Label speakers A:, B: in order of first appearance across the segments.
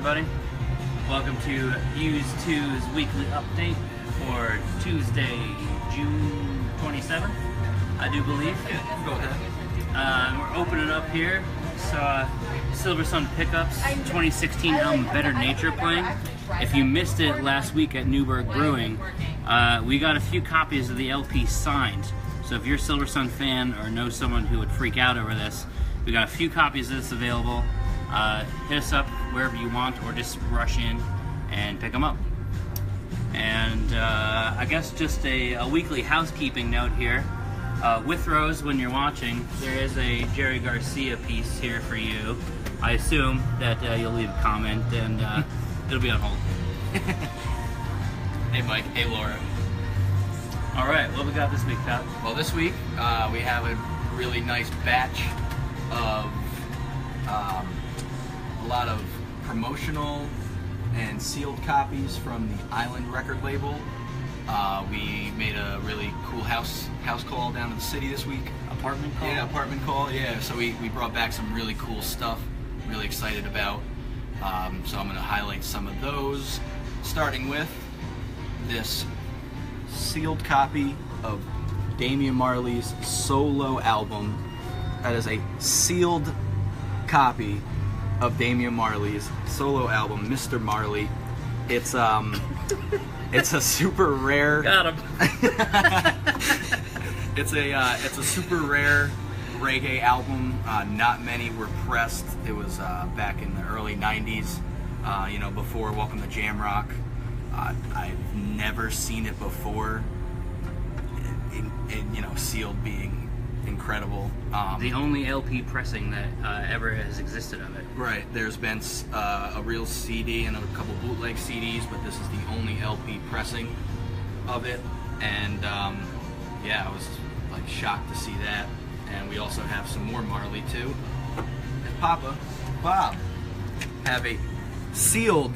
A: everybody. Welcome to Use2's weekly update for Tuesday, June 27th, I do believe.
B: Yeah, we'll go with that.
A: We're opening up here. Saw Silver Sun Pickups 2016 album Better Nature playing. If you missed it last week at Newburgh Brewing, we got a few copies of the LP signed. So if you're a Silver Sun fan or know someone who would freak out over this, we got a few copies of this available. Hit us up wherever you want, or just rush in and pick them up. And I guess just a weekly housekeeping note here. With Rose, when you're watching, there is a Jerry Garcia piece here for you. I assume that you'll leave a comment and it'll be on hold.
B: Hey Mike, hey Laura.
A: All right, what we got this week, Pat?
B: Well, this week we have a really nice batch of a lot of promotional and sealed copies from the Island record label. We made a really cool house call down to the city this week.
A: Apartment call?
B: Yeah, apartment call, yeah. So we brought back some really cool stuff, really excited about. So I'm going to highlight some of those, starting with this sealed copy of Damian Marley's solo album. That is a sealed copy of Damian Marley's solo album, Mr. Marley. It's a super rare.
A: Got him.
B: It's a super rare reggae album. Not many were pressed. It was back in the early '90s. You know, before Welcome to Jamrock. I've never seen it before. You know, sealed being incredible.
A: The only LP pressing that ever has existed of it.
B: Right. There's been a real CD and a couple bootleg CDs, but this is the only LP pressing of it. And yeah, I was like shocked to see that. And we also have some more Marley too. And Papa, Bob, have a sealed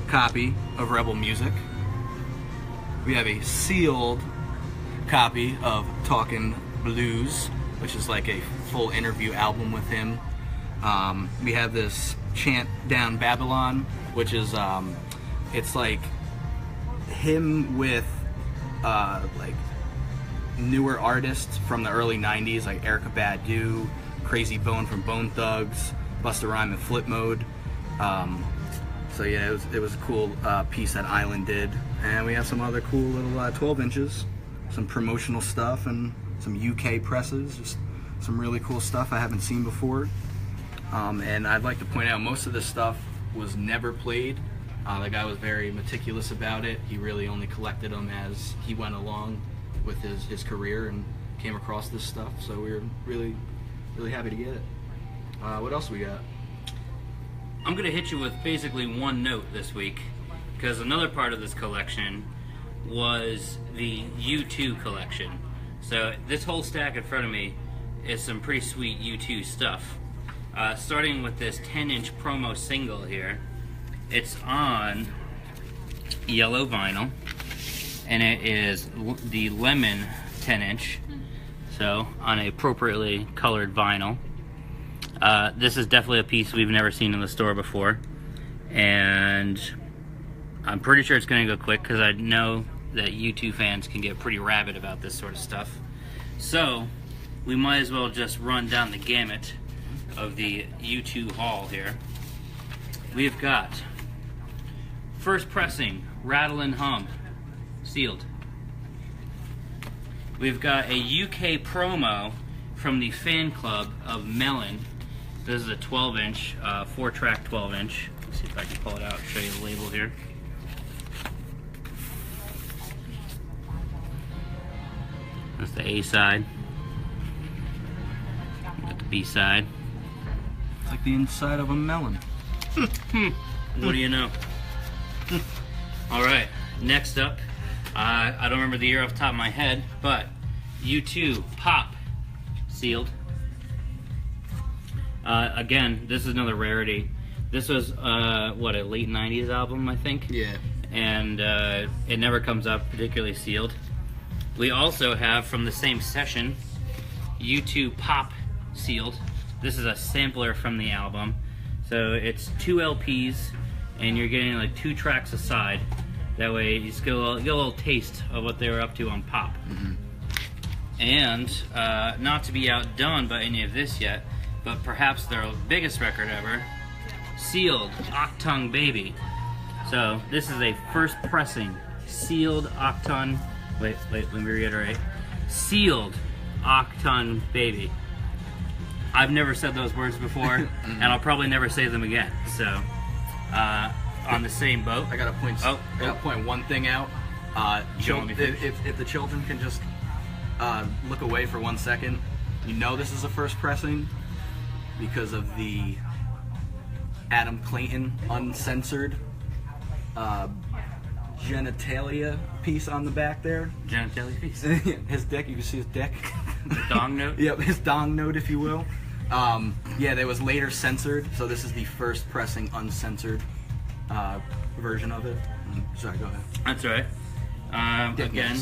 B: copy of Rebel Music. We have a sealed copy of Talkin' Blues, which is like a full interview album with him. We have this Chant Down Babylon, which is it's like him with like newer artists from the early '90s, like Erykah Badu, Crazy Bone from Bone Thugs, Busta Rhymes and Flip Mode. So yeah, it was a cool piece that Island did, and we have some other cool little 12 inches, some promotional stuff, and some UK presses, just some really cool stuff I haven't seen before. And I'd like to point out, most of this stuff was never played. The guy was very meticulous about it. He really only collected them as he went along with his career and came across this stuff. So we were really, really happy to get it. What else we got?
A: I'm going to hit you with basically one note this week, because another part of this collection was the U2 collection. So this whole stack in front of me is some pretty sweet U2 stuff. Starting with this 10-inch promo single here. It's on yellow vinyl, and it is the Lemon 10-inch, so on a appropriately colored vinyl. This is definitely a piece we've never seen in the store before, and I'm pretty sure it's going to go quick, because I know that U2 fans can get pretty rabid about this sort of stuff. So we might as well just run down the gamut of the U2 haul here. We've got first pressing, Rattle and Hum, sealed. We've got a UK promo from the fan club of Melon. This is a 12-inch, 4-track 12-inch. Let's see if I can pull it out and show you the label here. That's the A side. Got the B side.
B: It's like the inside of a melon.
A: What do you know? Alright, next up, I don't remember the year off the top of my head, but U2 Pop, sealed. Again, this is another rarity. This was, what, a late 90s album, I think?
B: Yeah.
A: And it never comes up particularly sealed. We also have, from the same session, U2 Pop, sealed. This is a sampler from the album. So it's 2 LPs, and you're getting like 2 tracks aside. That way you just get a little taste of what they were up to on pop. And not to be outdone by any of this yet, but perhaps their biggest record ever, Sealed, Achtung Baby. So this is a first pressing, Sealed Achtung, wait, let me reiterate. Sealed Achtung Baby. I've never said those words before, and I'll probably never say them again. So, on the same boat.
B: I gotta point. I gotta point one thing out. If the children can just look away for 1 second, you know this is a first pressing because of the Adam Clayton uncensored genitalia piece on the back there.
A: Genitalia piece.
B: His dick. You can see his dick.
A: The dong note.
B: Yep, his dong note, if you will. Yeah, that was later censored, so this is the first pressing uncensored version of it. Sorry, go ahead.
A: That's right. Again,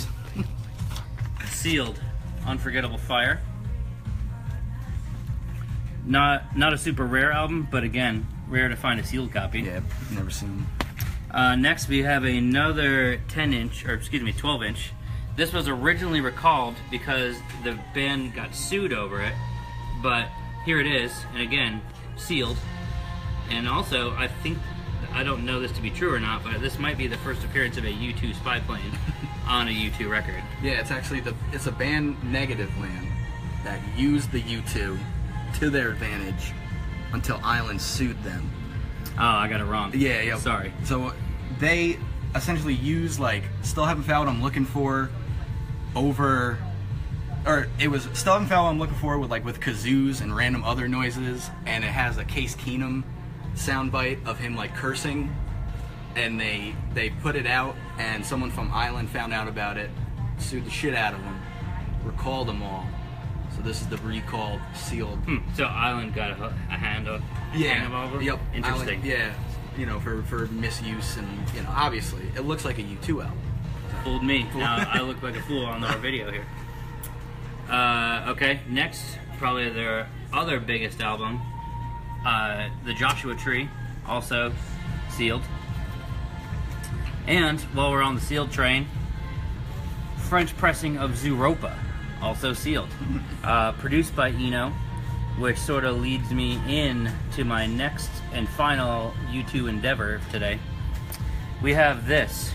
A: Sealed, Unforgettable Fire. Not a super rare album, but again, rare to find a sealed copy.
B: Yeah, never seen.
A: Next, we have another 10-inch, or excuse me, 12-inch. This was originally recalled because the band got sued over it, but here it is, and again, sealed. And also, I don't know this to be true or not, but this might be the first appearance of a U2 spy plane on a U2 record.
B: Yeah, it's actually it's a band, Negativland, that used the U2 to their advantage until Island sued them.
A: Oh, I got it wrong.
B: Yeah.
A: Sorry.
B: So they essentially use like Still Haven't Found What I'm Looking For it was Still Haven't Found What I'm Looking For with kazoos and random other noises, and it has a Case Keenum soundbite of him like cursing, and they put it out, and someone from Island found out about it, sued the shit out of them, recalled them all. So this is the recalled, sealed.
A: So Island got a hand of over?
B: Yep.
A: Interesting.
B: Island, for misuse, and obviously it looks like a U2 album.
A: Fooled me. Now I look like a fool on our video here. Okay, next, probably their other biggest album, The Joshua Tree, also sealed. And while we're on the sealed train, French pressing of Zooropa, also sealed. Produced by Eno, which sort of leads me in to my next and final U2 endeavor today. We have this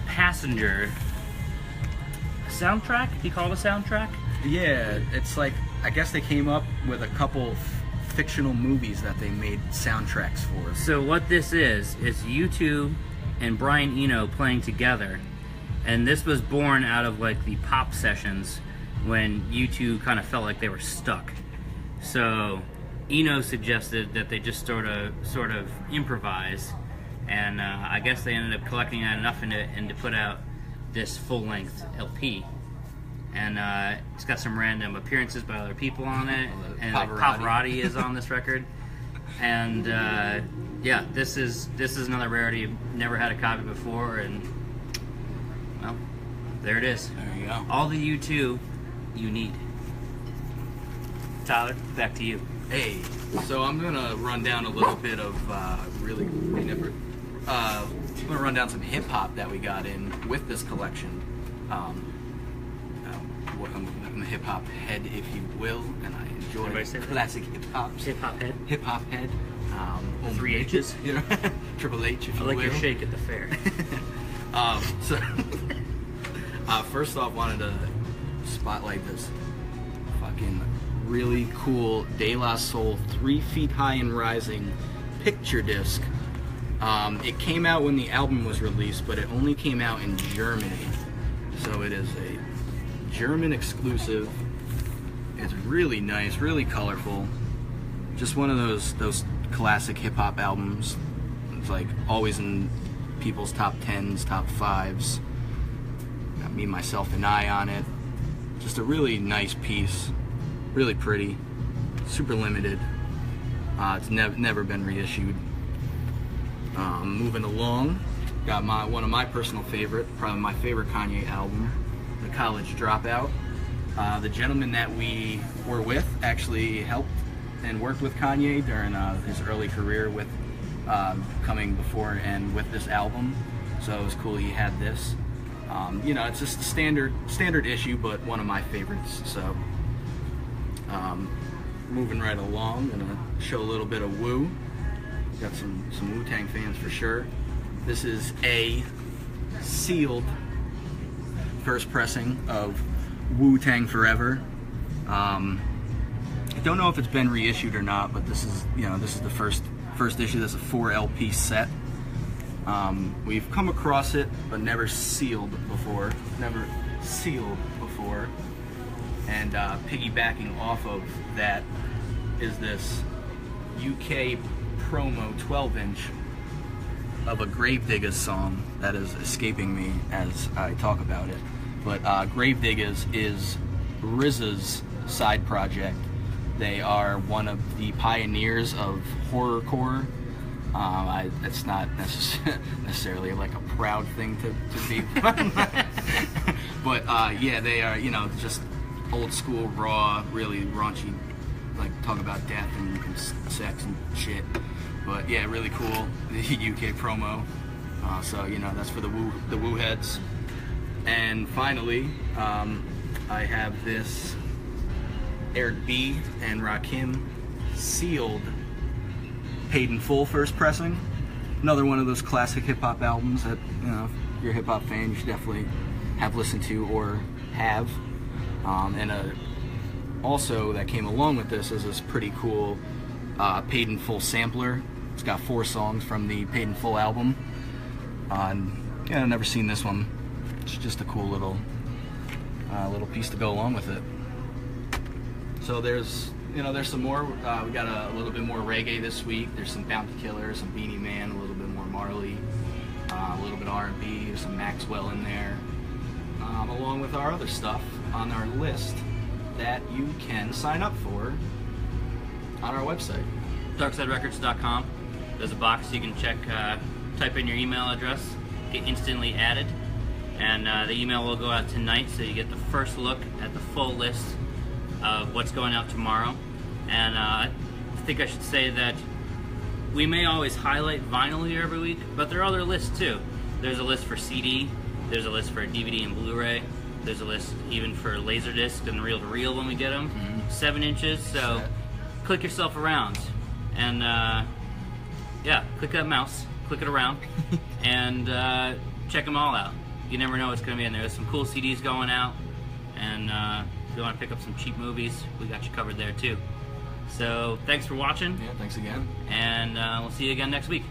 A: Passenger soundtrack. Do you call it a soundtrack?
B: Yeah, it's like, I guess they came up with a couple fictional movies that they made soundtracks for.
A: So what this is U2 and Brian Eno playing together, and this was born out of like the pop sessions when U2 kind of felt like they were stuck. So Eno suggested that they just sort of improvise, and I guess they ended up collecting that enough and to put out this full-length LP. And it's got some random appearances by other people on it, and like Pavarotti is on this record. And yeah, this is another rarity. I've never had a copy before, and well, there it is.
B: There you go.
A: All the U2 you need. Tyler, back to you.
B: Hey, so I'm gonna run down a little bit of I'm gonna run down some hip hop that we got in with this collection. I'm a hip hop head, if you will, and I enjoy classic hip hop.
A: Hip hop head.
B: Hip hop head.
A: 3 H's.
B: Triple H, if you
A: I like
B: will.
A: your shake at the fair.
B: So, first off, wanted to spotlight this fucking really cool De La Soul 3 Feet High and Rising picture disc. It came out when the album was released, but it only came out in Germany. So it is a German exclusive. It's really nice, really colorful. Just one of those classic hip hop albums. It's like always in people's top 10s, top 5s. Got Me, Myself, and I on it. Just a really nice piece, really pretty, super limited. It's never been reissued. Moving along, got one of my personal favorite, probably my favorite Kanye album, The College Dropout. The gentleman that we were with actually helped and worked with Kanye during his early career with coming before and with this album. So it was cool he had this. You know, it's just a standard issue, but one of my favorites. So moving right along, gonna show a little bit of Wu. Got some WuTang fans for sure. This is a sealed first pressing of WuTang Forever. I don't know if it's been reissued or not, but this is, you know, this is the first issue. This is a 4 LP set. We've come across it, but never sealed before. And piggybacking off of that is this UK promo 12-inch of a Grape Vegas song that is escaping me as I talk about it. But Grape Vegas is RZA's side project. They are one of the pioneers of horrorcore. It's not necessarily like a proud thing to be, but yeah, they are, you know, just old school, raw, really raunchy, like talk about death and sex and shit. But yeah, really cool, the UK promo. So you know, that's for the Wu heads. And finally, I have this Eric B and Rakim sealed paid in full first pressing. Another one of those classic hip hop albums that, you know, if you're a hip hop fan, you should definitely have listened to or have. Also that came along with this is this pretty cool paid in full sampler. It's got 4 songs from the paid in full album. Yeah, I've never seen this one. It's just a cool little piece to go along with it. So there's some more. We got a little bit more reggae this week. There's some Bounty Killer, some Beanie Man, a little bit more Marley, a little bit R&B. There's some Maxwell in there, along with our other stuff on our list that you can sign up for on our website.
A: DarksideRecords.com. There's a box you can check, type in your email address, get instantly added, and the email will go out tonight, so you get the first look at the full list of what's going out tomorrow. And I think I should say that we may always highlight vinyl here every week, but there are other lists too. There's a list for CD, there's a list for DVD and Blu-ray, there's a list even for Laserdisc and reel-to-reel when we get them, 7 inches, so click yourself around. And yeah, click that mouse, click it around, and check them all out. You never know what's going to be in there. There's some cool CDs going out, and if you want to pick up some cheap movies, we got you covered there too. So thanks for watching.
B: Yeah, thanks again.
A: And we'll see you again next week.